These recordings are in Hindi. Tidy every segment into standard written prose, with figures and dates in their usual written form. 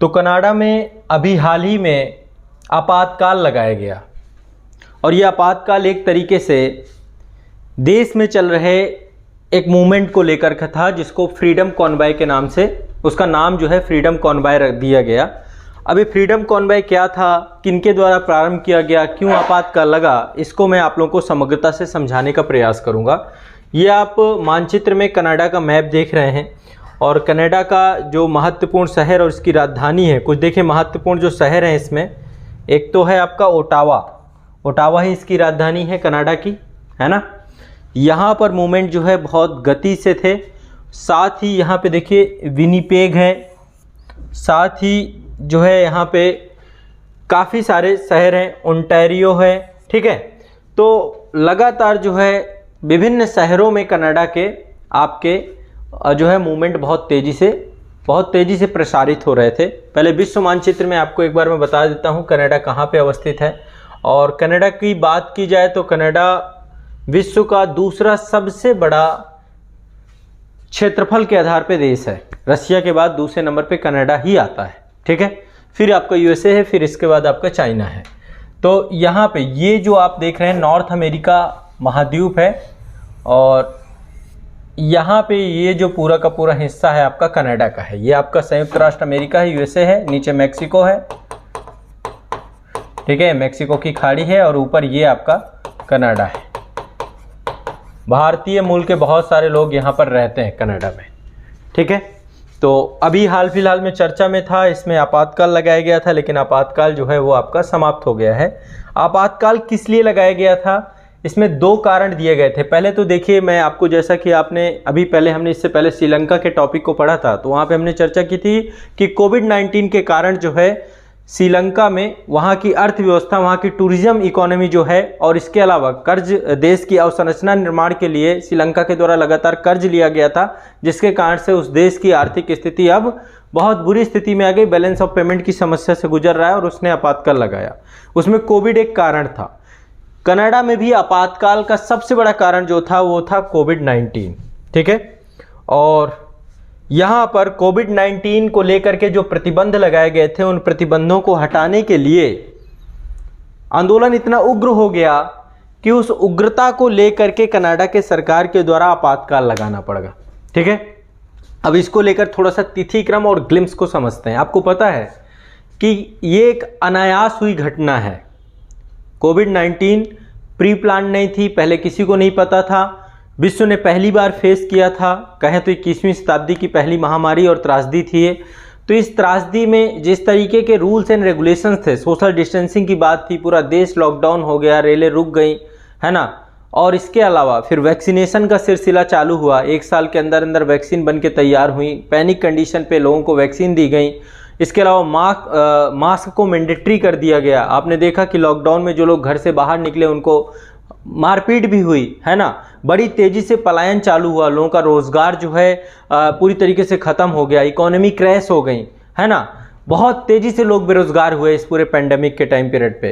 तो कनाडा में अभी हाल ही में आपातकाल लगाया गया और ये आपातकाल एक तरीके से देश में चल रहे एक मूवमेंट को लेकर का था, जिसको फ्रीडम कॉन्वॉय के नाम से, उसका नाम जो है फ्रीडम कॉन्वॉय रख दिया गया। अभी फ्रीडम कॉन्वॉय क्या था, किनके द्वारा प्रारंभ किया गया, क्यों आपातकाल लगा, इसको मैं आप लोगों को समग्रता से समझाने का प्रयास करूंगा। ये आप मानचित्र में कनाडा का मैप देख रहे हैं और कनाडा का जो महत्वपूर्ण शहर और इसकी राजधानी है, कुछ देखिए महत्वपूर्ण जो शहर हैं इसमें, एक तो है आपका ओटावा, ओटावा ही इसकी राजधानी है कनाडा की, है ना। यहाँ पर मूवमेंट जो है बहुत गति से थे। साथ ही यहाँ पे देखिए विनिपेग है, साथ ही जो है यहाँ पे काफ़ी सारे शहर हैं, ओंटारियो है, ठीक है। तो लगातार जो है विभिन्न शहरों में कनाडा के आपके जो है मूवमेंट बहुत तेज़ी से प्रसारित हो रहे थे। पहले विश्व मानचित्र में आपको एक बार मैं बता देता हूँ कनाडा कहाँ पे अवस्थित है। और कनाडा की बात की जाए तो कनाडा विश्व का दूसरा सबसे बड़ा क्षेत्रफल के आधार पे देश है। रशिया के बाद दूसरे नंबर पे कनाडा ही आता है, ठीक है। फिर आपका यूएसए है, फिर इसके बाद आपका चाइना है। तो यहाँ पे ये जो आप देख रहे हैं नॉर्थ अमेरिका महाद्वीप है और यहाँ पे ये जो पूरा का पूरा हिस्सा है आपका कनाडा का है। ये आपका संयुक्त राष्ट्र अमेरिका है, यूएसए है, नीचे मैक्सिको है, ठीक है, मैक्सिको की खाड़ी है और ऊपर ये आपका कनाडा है। भारतीय मूल के बहुत सारे लोग यहाँ पर रहते हैं कनाडा में, ठीक है। तो अभी हाल फिलहाल में चर्चा में था, इसमें आपातकाल लगाया गया था, लेकिन आपातकाल जो है वो आपका समाप्त हो गया है। आपातकाल किस लिए लगाया गया था, इसमें दो कारण दिए गए थे। पहले तो देखिए मैं आपको, जैसा कि आपने अभी पहले हमने इससे पहले श्रीलंका के टॉपिक को पढ़ा था, तो वहाँ पे हमने चर्चा की थी कि कोविड-19 के कारण जो है श्रीलंका में वहाँ की अर्थव्यवस्था, वहाँ की टूरिज्म इकोनॉमी जो है, और इसके अलावा कर्ज, देश की अवसंरचना निर्माण के लिए श्रीलंका के द्वारा लगातार कर्ज लिया गया था, जिसके कारण से उस देश की आर्थिक स्थिति अब बहुत बुरी स्थिति में आ गई, बैलेंस ऑफ पेमेंट की समस्या से गुजर रहा है और उसने आपातकाल लगाया। उसमें कोविड एक कारण था। कनाडा में भी आपातकाल का सबसे बड़ा कारण जो था वो था कोविड-19, ठीक है। और यहाँ पर कोविड-19 को लेकर के जो प्रतिबंध लगाए गए थे, उन प्रतिबंधों को हटाने के लिए आंदोलन इतना उग्र हो गया कि उस उग्रता को लेकर के कनाडा के सरकार के द्वारा आपातकाल लगाना पड़ेगा, ठीक है। अब इसको लेकर थोड़ा सा तिथि क्रम और ग्लिम्स को समझते हैं। आपको पता है कि ये एक अनायास हुई घटना है। कोविड-19 प्री प्लान नहीं थी, पहले किसी को नहीं पता था, विश्व ने पहली बार फेस किया था, कहें तो 21वीं शताब्दी की पहली महामारी और त्रासदी थी ये। तो इस त्रासदी में जिस तरीके के रूल्स एंड रेगुलेशंस थे, सोशल डिस्टेंसिंग की बात थी, पूरा देश लॉकडाउन हो गया, रेलें रुक गई, है ना। और इसके अलावा फिर वैक्सीनेशन का सिलसिला चालू हुआ, 1 साल के अंदर अंदर वैक्सीन बन के तैयार हुई, पैनिक कंडीशन पे लोगों को वैक्सीन दी गई। इसके अलावा मास्क को मैंडेटरी कर दिया गया। आपने देखा कि लॉकडाउन में जो लोग घर से बाहर निकले उनको मारपीट भी हुई, है ना। बड़ी तेज़ी से पलायन चालू हुआ, लोगों का रोज़गार जो है पूरी तरीके से ख़त्म हो गया, इकोनॉमी क्रैश हो गई, है ना। बहुत तेज़ी से लोग बेरोज़गार हुए इस पूरे पेंडेमिक के टाइम पीरियड पे।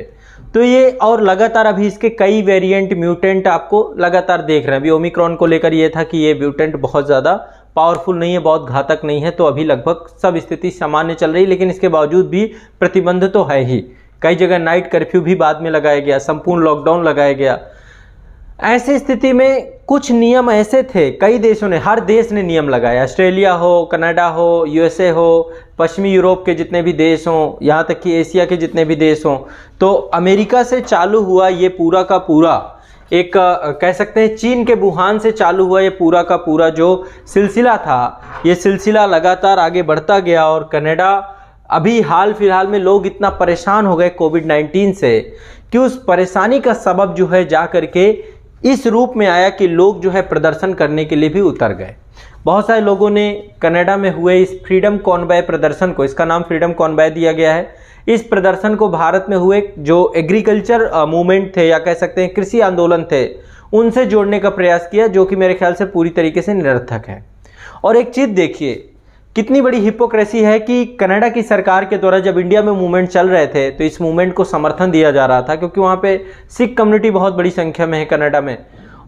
तो ये और लगातार अभी इसके कई वेरिएंट, म्यूटेंट आपको लगातार देख रहे हैं। अभी ओमिक्रॉन को लेकर ये था कि ये म्यूटेंट बहुत ज़्यादा पावरफुल नहीं है, बहुत घातक नहीं है, तो अभी लगभग सब स्थिति सामान्य चल रही, लेकिन इसके बावजूद भी प्रतिबंध तो है ही। कई जगह नाइट कर्फ्यू भी बाद में लगाया गया, संपूर्ण लॉकडाउन लगाया गया। ऐसी स्थिति में कुछ नियम ऐसे थे, कई देशों ने, हर देश ने नियम लगाया, ऑस्ट्रेलिया हो, कनाडा हो, यूएसए हो, पश्चिमी यूरोप के जितने भी देश हों, यहाँ तक कि एशिया के जितने भी देश हों। तो अमेरिका से चालू हुआ ये पूरा का पूरा एक कह सकते हैं चीन के वुहान से चालू हुआ ये पूरा का पूरा जो सिलसिला था, ये सिलसिला लगातार आगे बढ़ता गया। और कनाडा अभी हाल फिलहाल में लोग इतना परेशान हो गए कोविड-19 से कि उस परेशानी का सबब जो है जा करके इस रूप में आया कि लोग जो है प्रदर्शन करने के लिए भी उतर गए। बहुत सारे लोगों ने कनाडा में हुए इस फ्रीडम कॉन्वॉय प्रदर्शन को, इसका नाम फ्रीडम कॉन्वॉय दिया गया है, इस प्रदर्शन को भारत में हुए जो एग्रीकल्चर मूवमेंट थे या कह सकते हैं कृषि आंदोलन थे, उनसे जोड़ने का प्रयास किया, जो कि मेरे ख्याल से पूरी तरीके से निरर्थक है। और एक चीज़ देखिए कितनी बड़ी हिपोक्रेसी है कि कनाडा की सरकार के द्वारा जब इंडिया में मूवमेंट चल रहे थे तो इस मूवमेंट को समर्थन दिया जा रहा था, क्योंकि वहाँ पे सिख कम्युनिटी बहुत बड़ी संख्या में है कनाडा में,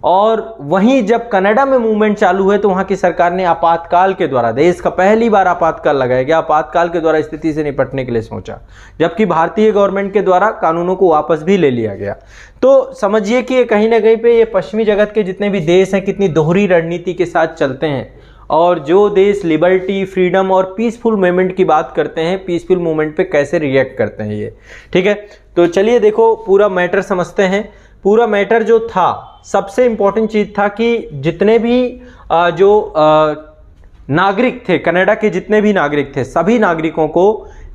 और वहीं जब कनाडा में मूवमेंट चालू हुए तो वहां की सरकार ने आपातकाल के द्वारा, देश का पहली बार आपातकाल लगाया गया, आपातकाल के द्वारा स्थिति से निपटने के लिए सोचा, जबकि भारतीय गवर्नमेंट के द्वारा कानूनों को वापस भी ले लिया गया। तो समझिए कि कहीं ना कहीं पे ये पश्चिमी जगत के जितने भी देश हैं कितनी दोहरी रणनीति के साथ चलते हैं, और जो देश लिबर्टी, फ्रीडम और पीसफुल मूवमेंट की बात करते हैं, पीसफुल मूवमेंट पे कैसे रिएक्ट करते हैं ये। ठीक है, तो चलिए देखो पूरा मैटर समझते हैं। पूरा मैटर जो था, सबसे इम्पोर्टेंट चीज़ था कि जितने भी जो नागरिक थे, कनाडा के जितने भी नागरिक थे, सभी नागरिकों को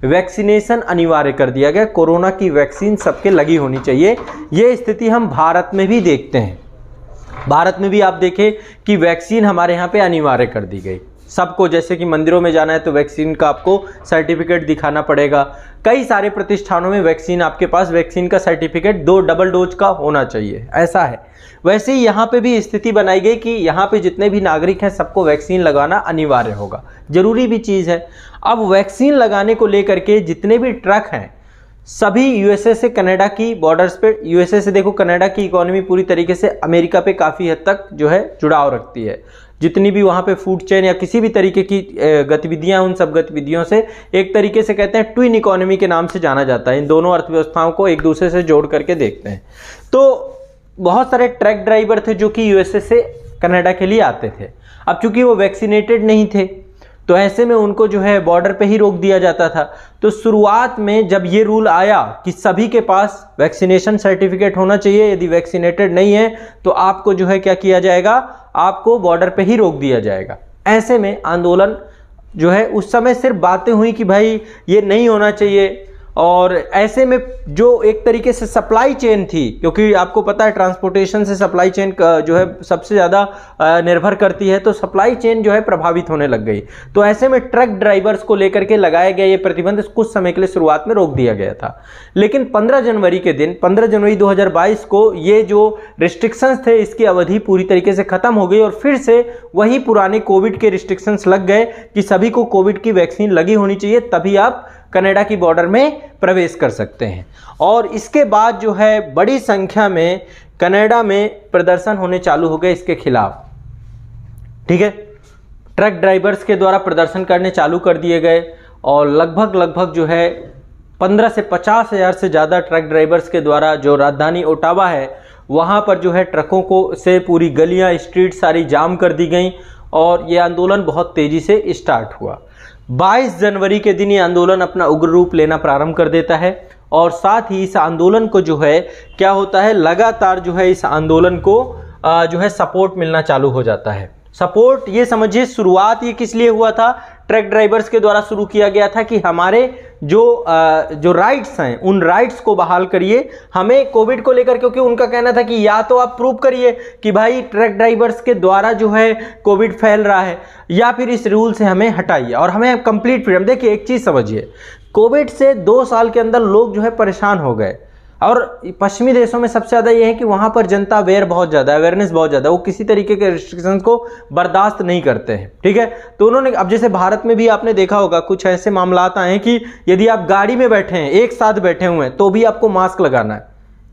वैक्सीनेशन अनिवार्य कर दिया गया। कोरोना की वैक्सीन सबके लगी होनी चाहिए। ये स्थिति हम भारत में भी देखते हैं। भारत में भी आप देखें कि वैक्सीन हमारे यहाँ पे अनिवार्य कर दी गई सबको। जैसे कि मंदिरों में जाना है तो वैक्सीन का आपको सर्टिफिकेट दिखाना पड़ेगा। कई सारे प्रतिष्ठानों में वैक्सीन, आपके पास वैक्सीन का सर्टिफिकेट 2 डबल डोज का होना चाहिए, ऐसा है। वैसे ही यहाँ पे भी स्थिति बनाई गई कि यहाँ पे जितने भी नागरिक हैं सबको वैक्सीन लगाना अनिवार्य होगा, जरूरी भी चीज़ है। अब वैक्सीन लगाने को लेकर के जितने भी ट्रक हैं सभी यूएसए से कनाडा की बॉर्डर्स पे, यूएसए से देखो कनाडा की इकोनॉमी पूरी तरीके से अमेरिका पे काफ़ी हद तक जो है जुड़ाव रखती है। जितनी भी वहाँ पे फूड चेन या किसी भी तरीके की गतिविधियाँ, उन सब गतिविधियों से एक तरीके से कहते हैं ट्विन इकोनॉमी के नाम से जाना जाता है। इन दोनों अर्थव्यवस्थाओं को एक दूसरे से जोड़ करके देखते हैं। तो बहुत सारे ट्रक ड्राइवर थे जो कि यूएसए से कनाडा के लिए आते थे। अब चूंकि वो वैक्सीनेटेड नहीं थे तो ऐसे में उनको जो है बॉर्डर पे ही रोक दिया जाता था। तो शुरुआत में जब ये रूल आया कि सभी के पास वैक्सीनेशन सर्टिफिकेट होना चाहिए, यदि वैक्सीनेटेड नहीं है तो आपको जो है क्या किया जाएगा, आपको बॉर्डर पे ही रोक दिया जाएगा। ऐसे में आंदोलन जो है उस समय सिर्फ बातें हुई कि भाई ये नहीं होना चाहिए, और ऐसे में जो एक तरीके से सप्लाई चेन थी, क्योंकि आपको पता है ट्रांसपोर्टेशन से सप्लाई चेन जो है सबसे ज़्यादा निर्भर करती है, तो सप्लाई चेन जो है प्रभावित होने लग गई। तो ऐसे में ट्रक ड्राइवर्स को लेकर के लगाया गया ये प्रतिबंध कुछ समय के लिए शुरुआत में रोक दिया गया था। लेकिन 15 जनवरी के दिन, 15 जनवरी 2022 को ये जो रिस्ट्रिक्शंस थे इसकी अवधि पूरी तरीके से खत्म हो गई और फिर से वही पुराने कोविड के रिस्ट्रिक्शंस लग गए कि सभी को कोविड की वैक्सीन लगी होनी चाहिए, तभी आप कनाडा की बॉर्डर में प्रवेश कर सकते हैं। और इसके बाद जो है बड़ी संख्या में कनाडा में प्रदर्शन होने चालू हो गए इसके खिलाफ। ठीक है, ट्रक ड्राइवर्स के द्वारा प्रदर्शन करने चालू कर दिए गए और लगभग जो है 15 से 50 हज़ार से ज़्यादा ट्रक ड्राइवर्स के द्वारा, जो राजधानी ओटावा है वहाँ पर जो है ट्रकों को से पूरी गलियाँ, स्ट्रीट सारी जाम कर दी गई और ये आंदोलन बहुत तेज़ी से स्टार्ट हुआ। 22 जनवरी के दिन ये आंदोलन अपना उग्र रूप लेना प्रारंभ कर देता है और साथ ही इस आंदोलन को जो है क्या होता है, लगातार जो है इस आंदोलन को जो है सपोर्ट मिलना चालू हो जाता है। सपोर्ट ये समझिए, शुरुआत ये किस लिए हुआ था, ट्रक ड्राइवर्स के द्वारा शुरू किया गया था कि हमारे जो राइट्स हैं उन राइट्स को बहाल करिए हमें कोविड को लेकर, क्योंकि उनका कहना था कि या तो आप प्रूव करिए कि भाई ट्रक ड्राइवर्स के द्वारा जो है कोविड फैल रहा है, या फिर इस रूल से हमें हटाइए और हमें कंप्लीट फ्रीडम। देखिए एक चीज़ समझिए, कोविड से 2 साल के अंदर लोग जो है परेशान हो गए और पश्चिमी देशों में सबसे ज़्यादा ये है कि वहाँ पर जनता अवेयरनेस बहुत ज़्यादा, वो किसी तरीके के रिस्ट्रिक्शंस को बर्दाश्त नहीं करते हैं। ठीक है, तो उन्होंने, अब जैसे भारत में भी आपने देखा होगा कुछ ऐसे मामलात आए हैं कि यदि आप गाड़ी में बैठे हैं, एक साथ बैठे हुए हैं, तो भी आपको मास्क लगाना है,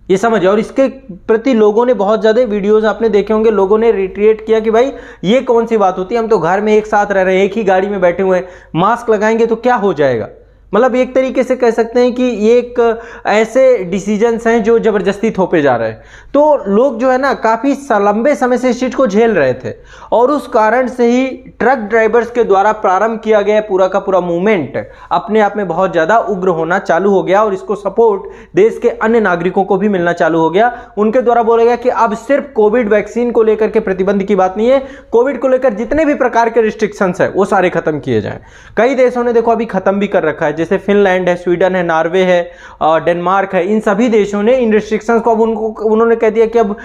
ये समझिए। और इसके प्रति लोगों ने बहुत ज़्यादा वीडियोस आपने देखे होंगे, लोगों ने रिट्रीट किया कि भाई ये कौन सी बात होती है, हम तो घर में एक साथ रह रहे हैं, एक ही गाड़ी में बैठे हुए हैं, मास्क लगाएंगे तो क्या हो जाएगा। मतलब एक तरीके से कह सकते हैं कि ये एक ऐसे डिसीजंस हैं जो ज़बरदस्ती थोपे जा रहे हैं। तो लोग जो है ना काफ़ी लंबे समय से इस चीज़ को झेल रहे थे और उस कारण से ही ट्रक ड्राइवर्स के द्वारा प्रारंभ किया गया पूरा का पूरा मूवमेंट अपने आप में बहुत ज़्यादा उग्र होना चालू हो गया और इसको सपोर्ट देश के अन्य नागरिकों को भी मिलना चालू हो गया। उनके द्वारा बोला गया कि अब सिर्फ कोविड वैक्सीन को लेकर के प्रतिबंध की बात नहीं है, कोविड को लेकर जितने भी प्रकार के रिस्ट्रिक्शंस है वो सारे खत्म किए जाएं। कई देशों ने देखो अभी खत्म भी कर रखा है, जैसे फिनलैंड है, स्वीडन है, नॉर्वे है, डेनमार्क है। इन सभी देशों ने इन रिस्ट्रिक्शंस को अब उन्होंने कह दिया कि अब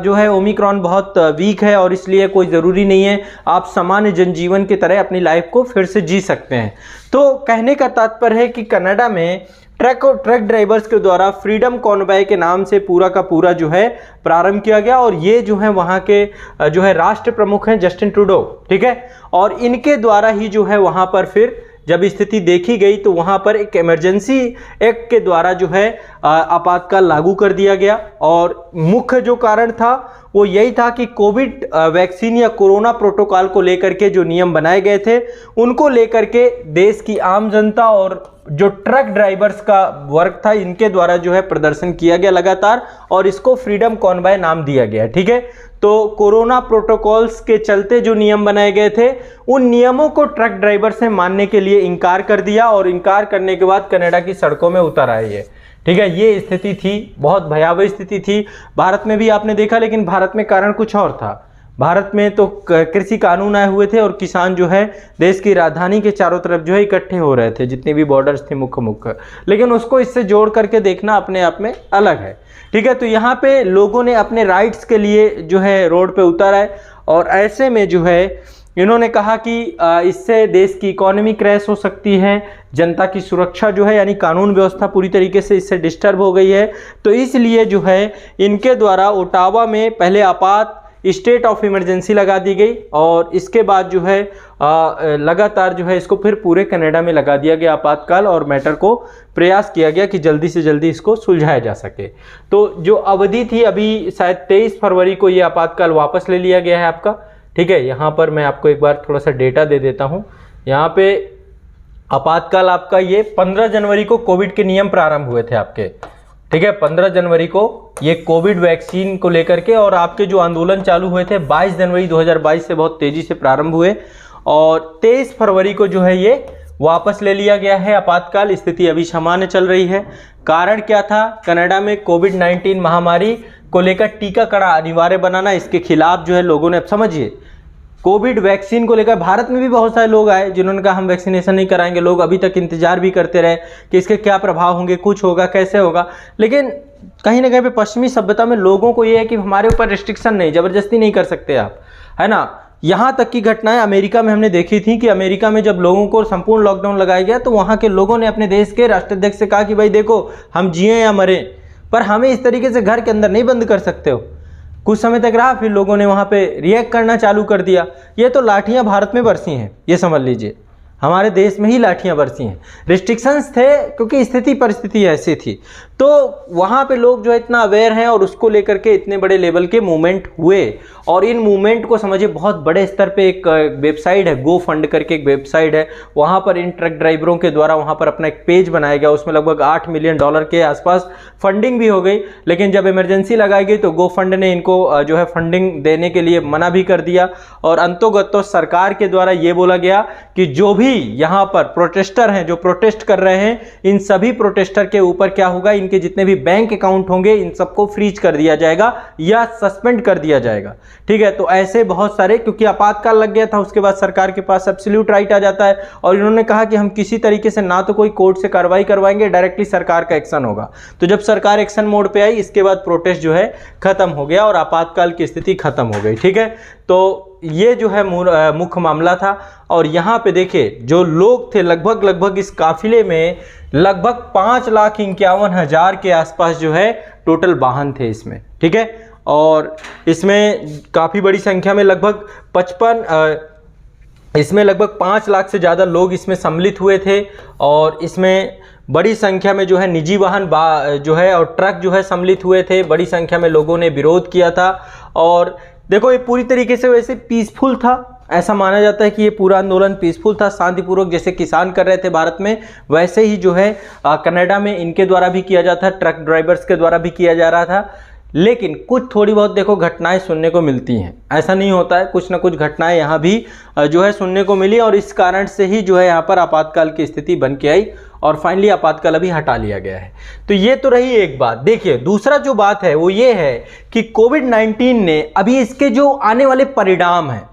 जो है ओमिक्रॉन बहुत वीक है और इसलिए कोई ज़रूरी नहीं है, आप सामान्य जनजीवन की तरह अपनी लाइफ को फिर से जी सकते हैं। तो कहने का तात्पर्य है कि कनाडा में ट्रक ड्राइवर्स के द्वारा फ्रीडम कॉन्वॉय के नाम से पूरा का पूरा जो है प्रारंभ किया गया और ये जो है वहाँ के जो है राष्ट्र प्रमुख हैं जस्टिन ट्रूडो। ठीक है, और इनके द्वारा ही जो है वहाँ पर फिर जब स्थिति देखी गई तो वहाँ पर एक इमरजेंसी एक्ट के द्वारा जो है आपातकाल लागू कर दिया गया और मुख्य जो कारण था वो यही था कि कोविड वैक्सीन या कोरोना प्रोटोकॉल को लेकर के जो नियम बनाए गए थे उनको लेकर के देश की आम जनता और जो ट्रक ड्राइवर्स का वर्ग था इनके द्वारा जो है प्रदर्शन किया गया लगातार, और इसको फ्रीडम कॉन्वॉय नाम दिया गया। ठीक है, तो कोरोना प्रोटोकॉल्स के चलते जो नियम बनाए गए थे उन नियमों को ट्रक ड्राइवर्स ने मानने के लिए इनकार कर दिया, और इनकार करने के बाद कनाडा की सड़कों में उतर आए ये। ठीक है, ये स्थिति थी, बहुत भयावह स्थिति थी। भारत में भी आपने देखा, लेकिन भारत में कारण कुछ और था। भारत में तो कृषि कानून आए हुए थे और किसान जो है देश की राजधानी के चारों तरफ जो है इकट्ठे हो रहे थे, जितनी भी बॉर्डर्स थी मुख्य, लेकिन उसको इससे जोड़ करके देखना अपने आप में अलग है। ठीक है, तो यहाँ पे लोगों ने अपने राइट्स के लिए जो है रोड पे उतर आए, और ऐसे में जो है इन्होंने कहा कि इससे देश की इकोनॉमी क्रैश हो सकती है, जनता की सुरक्षा जो है यानी कानून व्यवस्था पूरी तरीके से इससे डिस्टर्ब हो गई है। तो इसलिए जो है इनके द्वारा ओटावा में पहले आपात स्टेट ऑफ इमरजेंसी लगा दी गई, और इसके बाद जो है लगातार जो है इसको फिर पूरे कनाडा में लगा दिया गया आपातकाल, और मैटर को प्रयास किया गया कि जल्दी से जल्दी इसको सुलझाया जा सके। तो जो अवधि थी अभी शायद 23 फरवरी को ये आपातकाल वापस ले लिया गया है आपका। ठीक है, यहाँ पर मैं आपको एक बार थोड़ा सा डेटा दे देता हूँ। यहाँ पे आपातकाल आपका ये 15 जनवरी को कोविड के नियम प्रारंभ हुए थे आपके। ठीक है, 15 जनवरी को ये कोविड वैक्सीन को लेकर के, और आपके जो आंदोलन चालू हुए थे 22 जनवरी 2022 से बहुत तेजी से प्रारंभ हुए, और 23 फरवरी को जो है ये वापस ले लिया गया है आपातकाल। स्थिति अभी सामान्य चल रही है। कारण क्या था? कनाडा में कोविड-19 महामारी को लेकर टीकाकरण अनिवार्य बनाना, इसके खिलाफ जो है लोगों ने, अब समझिए कोविड वैक्सीन को लेकर भारत में भी बहुत सारे लोग आए जिन्होंने कहा हम वैक्सीनेशन नहीं कराएंगे। लोग अभी तक इंतजार भी करते रहे कि इसके क्या प्रभाव होंगे, कुछ होगा, कैसे होगा। लेकिन कहीं ना कहीं पे पश्चिमी सभ्यता में लोगों को ये है कि हमारे ऊपर रिस्ट्रिक्शन नहीं, ज़बरदस्ती नहीं कर सकते आप, है ना। यहाँ तक की घटनाएं अमेरिका में हमने देखी थी कि अमेरिका में जब लोगों को संपूर्ण लॉकडाउन लगाया गया तो वहाँ के लोगों ने अपने देश के राष्ट्राध्यक्ष से कहा कि भाई देखो हम जिए या मरें, पर हमें इस तरीके से घर के अंदर नहीं बंद कर सकते हो। कुछ समय तक रहा, फिर लोगों ने वहाँ पे रिएक्ट करना चालू कर दिया। ये तो लाठियाँ भारत में बरसी हैं, ये समझ लीजिए, हमारे देश में ही लाठियाँ बरसी हैं। रिस्ट्रिक्शंस थे क्योंकि स्थिति परिस्थिति ऐसी थी, तो वहाँ पे लोग जो है इतना अवेयर हैं और उसको लेकर के इतने बड़े लेवल के मूवमेंट हुए। और इन मूवमेंट को समझिए बहुत बड़े स्तर पे एक वेबसाइट है, गो फंड करके एक वेबसाइट है, वहाँ पर इन ट्रक ड्राइवरों के द्वारा वहाँ पर अपना एक पेज बनाया गया। उसमें लगभग $8 मिलियन के आसपास फंडिंग भी हो गई। लेकिन जब इमरजेंसी लगाई गई तो गो फंड ने इनको जो है फंडिंग देने के लिए मना भी कर दिया। और अंतोगत्तो सरकार के द्वारा ये बोला गया कि जो भी यहाँ पर प्रोटेस्टर हैं, जो प्रोटेस्ट कर रहे हैं, इन सभी प्रोटेस्टर के ऊपर क्या होगा, इनके जितने भी बैंक अकाउंट होंगे इन सबको फ्रीज कर दिया जाएगा या सस्पेंड कर दिया जाएगा। ठीक है, तो ऐसे बहुत सारे, क्योंकि आपातकाल लग गया था, उसके बाद सरकार के पास एब्सोल्यूट राइट आ जाता है। और इन्होंने कहा कि हम किसी तरीके से ना तो कोई कोर्ट से कार्रवाई करवाएंगे, डायरेक्टली सरकार का एक्शन होगा। तो जब सरकार एक्शन मोड पे आई, इसके बाद प्रोटेस्ट जो है खत्म हो गया और आपातकाल की स्थिति खत्म हो गई। ठीक है, तो ये जो है मुख्य मामला था। और यहाँ पे देखिए जो लोग थे, लगभग इस काफिले में लगभग 5,51,000 के आसपास जो है टोटल वाहन थे इसमें। ठीक है, और इसमें काफ़ी बड़ी संख्या में लगभग 5 लाख से ज़्यादा लोग इसमें सम्मिलित हुए थे। और इसमें बड़ी संख्या में जो है निजी वाहन जो है और ट्रक जो है सम्मिलित हुए थे। बड़ी संख्या में लोगों ने विरोध किया था। और देखो ये पूरी तरीके से वैसे पीसफुल था, ऐसा माना जाता है कि ये पूरा आंदोलन पीसफुल था, शांतिपूर्वक, जैसे किसान कर रहे थे भारत में, वैसे ही जो है कनाडा में इनके द्वारा भी किया जाता है, ट्रक ड्राइवर्स के द्वारा भी किया जा रहा था। लेकिन कुछ थोड़ी बहुत देखो घटनाएं सुनने को मिलती हैं, ऐसा नहीं होता है, कुछ ना कुछ घटनाएं यहाँ भी जो है सुनने को मिली। और इस कारण से ही जो है यहाँ पर आपातकाल की स्थिति बन के आई और फाइनली आपातकाल अभी हटा लिया गया है। तो ये तो रही एक बात। देखिए दूसरा जो बात है वो ये है कि कोविड-19 ने अभी इसके जो आने वाले परिणाम हैं,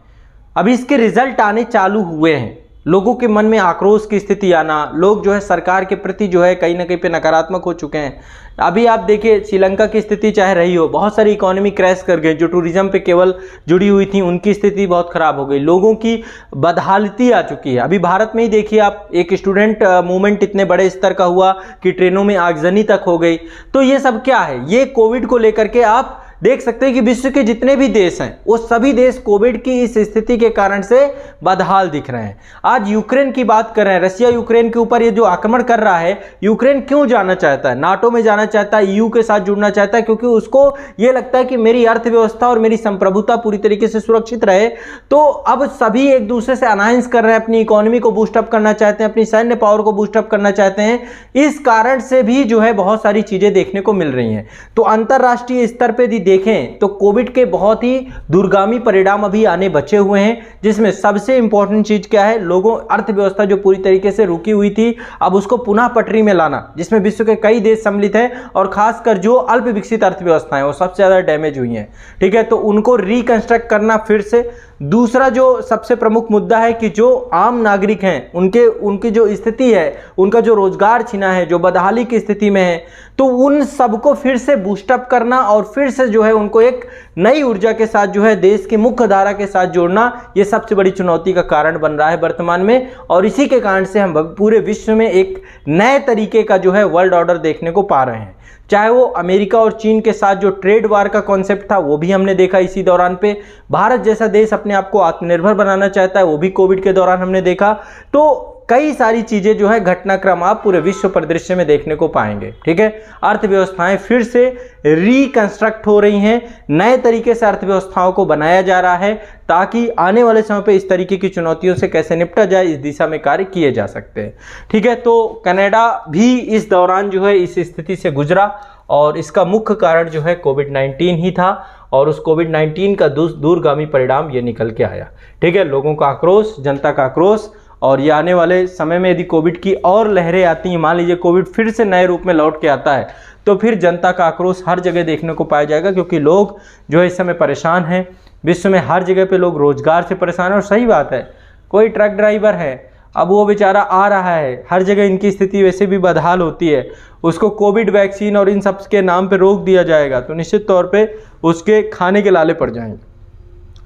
अभी इसके रिजल्ट आने चालू हुए हैं। लोगों के मन में आक्रोश की स्थिति आना, लोग जो है सरकार के प्रति जो है कहीं ना कहीं पे नकारात्मक हो चुके हैं। अभी आप देखिए श्रीलंका की स्थिति चाहे रही हो, बहुत सारी इकोनॉमी क्रैश कर गई, जो टूरिज्म पे केवल जुड़ी हुई थी उनकी स्थिति बहुत खराब हो गई, लोगों की बदहालती आ चुकी है। अभी भारत में ही देखिए आप, एक स्टूडेंट मूवमेंट इतने बड़े स्तर का हुआ कि ट्रेनों में आगजनी तक हो गई। तो ये सब क्या है? ये कोविड को लेकर के आप देख सकते हैं कि विश्व के जितने भी देश हैं वो सभी देश कोविड की इस स्थिति के कारण से बदहाल दिख रहे हैं। आज यूक्रेन की बात कर रहे हैं, रशिया यूक्रेन के ऊपर ये जो आक्रमण कर रहा है, यूक्रेन क्यों जाना चाहता है, नाटो में जाना चाहता है, ईयू के साथ जुड़ना चाहता है, क्योंकि उसको ये लगता है कि मेरी अर्थव्यवस्था और मेरी संप्रभुता पूरी तरीके से सुरक्षित रहे। तो अब सभी एक दूसरे से अलायंस कर रहे हैं, अपनी इकोनॉमी को बूस्टअप करना चाहते हैं, अपनी सैन्य पावर को बूस्टअप करना चाहते हैं। इस कारण से भी जो है बहुत सारी चीजें देखने को मिल रही हैं। तो अंतरराष्ट्रीय स्तर पे भी देखें तो कोविड के बहुत ही दूरगामी परिणाम अभी आने बचे हुए हैं, जिसमें सबसे इंपॉर्टेंट चीज क्या है, लोगों अर्थव्यवस्था जो पूरी तरीके से रुकी हुई थी अब उसको पुनः पटरी में लाना, जिसमें विश्व के कई देश सम्मिलित हैं और खासकर जो अल्प विकसित अर्थव्यवस्थाएं वो सबसे ज्यादा डैमेज हुई हैं। ठीक है, तो उनको रिकंस्ट्रक्ट करना फिर से। दूसरा जो सबसे प्रमुख मुद्दा है कि जो आम नागरिक हैं उनकी जो स्थिति है, उनका जो रोजगार छिना है, जो बदहाली की स्थिति में है, तो उन सबको फिर से बूस्टअप करना और फिर से जो है उनको एक नई ऊर्जा के साथ जो है देश की मुख्य धारा के साथ जोड़ना, ये सबसे बड़ी चुनौती का कारण बन रहा है वर्तमान में। और इसी के कारण से हम पूरे विश्व में एक नए तरीके का जो है वर्ल्ड ऑर्डर देखने को पा रहे हैं। चाहे वो अमेरिका और चीन के साथ जो ट्रेड वार का कॉन्सेप्ट था वो भी हमने देखा इसी दौरान पे। भारत जैसा देश अपने आप को आत्मनिर्भर बनाना चाहता है, वो भी कोविड के दौरान हमने देखा। तो कई सारी चीजें जो है घटनाक्रम आप पूरे विश्व परिदृश्य में देखने को पाएंगे। ठीक है, अर्थव्यवस्थाएं फिर से रिकंस्ट्रक्ट हो रही हैं, नए तरीके से अर्थव्यवस्थाओं को बनाया जा रहा है ताकि आने वाले समय पे इस तरीके की चुनौतियों से कैसे निपटा जाए इस दिशा में कार्य किए जा सकते हैं। ठीक है, तो कनाडा भी इस दौरान जो है इस स्थिति से गुजरा और इसका मुख्य कारण जो है कोविड-19 ही था और उस कोविड-19 का दूरगामी परिणाम ये निकल के आया। ठीक है, लोगों का आक्रोश, जनता का आक्रोश, और ये आने वाले समय में यदि कोविड की और लहरें आती हैं, मान लीजिए कोविड फिर से नए रूप में लौट के आता है, तो फिर जनता का आक्रोश हर जगह देखने को पाया जाएगा, क्योंकि लोग जो है इस समय परेशान हैं। विश्व में हर जगह पे लोग रोजगार से परेशान हैं। और सही बात है, कोई ट्रक ड्राइवर है, अब वो बेचारा आ रहा है, हर जगह इनकी स्थिति वैसे भी बदहाल होती है, उसको कोविड वैक्सीन और इन सब के नाम पे रोक दिया जाएगा तो निश्चित तौर पे उसके खाने के लाले पड़ जाएंगे।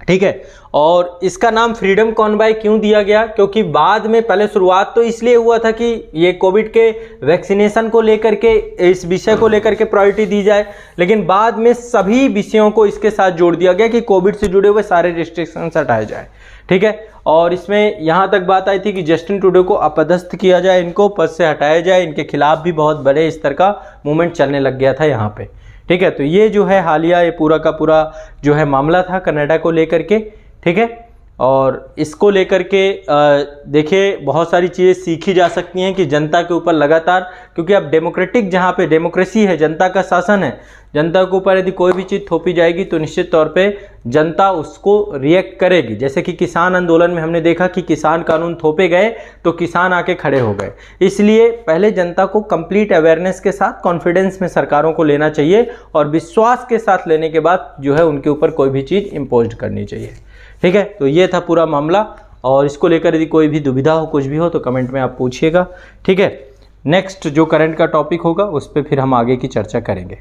ठीक है, और इसका नाम फ्रीडम कॉनवॉय क्यों दिया गया, क्योंकि बाद में पहले शुरुआत तो इसलिए हुआ था कि ये कोविड के वैक्सीनेशन को लेकर के, इस विषय को लेकर के प्रायोरिटी दी जाए, लेकिन बाद में सभी विषयों को इसके साथ जोड़ दिया गया कि कोविड से जुड़े हुए सारे रिस्ट्रिक्शंस हटाए जाए। ठीक है, और इसमें यहाँ तक बात आई थी कि जस्टिन ट्रूडो को अपदस्थ किया जाए, इनको पद से हटाया जाए, इनके खिलाफ भी बहुत बड़े स्तर का मूवमेंट चलने लग गया था यहाँ पे। ठीक है, तो ये जो है हालिया ये पूरा का पूरा जो है मामला था कनाडा को लेकर के। ठीक है, और इसको लेकर के देखिए बहुत सारी चीज़ें सीखी जा सकती हैं कि जनता के ऊपर लगातार, क्योंकि अब डेमोक्रेटिक जहाँ पे डेमोक्रेसी है, जनता का शासन है, जनता के ऊपर यदि कोई भी चीज़ थोपी जाएगी तो निश्चित तौर पे जनता उसको रिएक्ट करेगी। जैसे कि किसान आंदोलन में हमने देखा कि किसान कानून थोपे गए तो किसान आके खड़े हो गए। इसलिए पहले जनता को कंप्लीट अवेयरनेस के साथ कॉन्फिडेंस में सरकारों को लेना चाहिए और विश्वास के साथ लेने के बाद जो है उनके ऊपर कोई भी चीज़ इम्पोज करनी चाहिए। ठीक है, तो ये था पूरा मामला, और इसको लेकर यदि कोई भी दुविधा हो, कुछ भी हो, तो कमेंट में आप पूछिएगा। ठीक है, नेक्स्ट जो करंट का टॉपिक होगा उस पर फिर हम आगे की चर्चा करेंगे।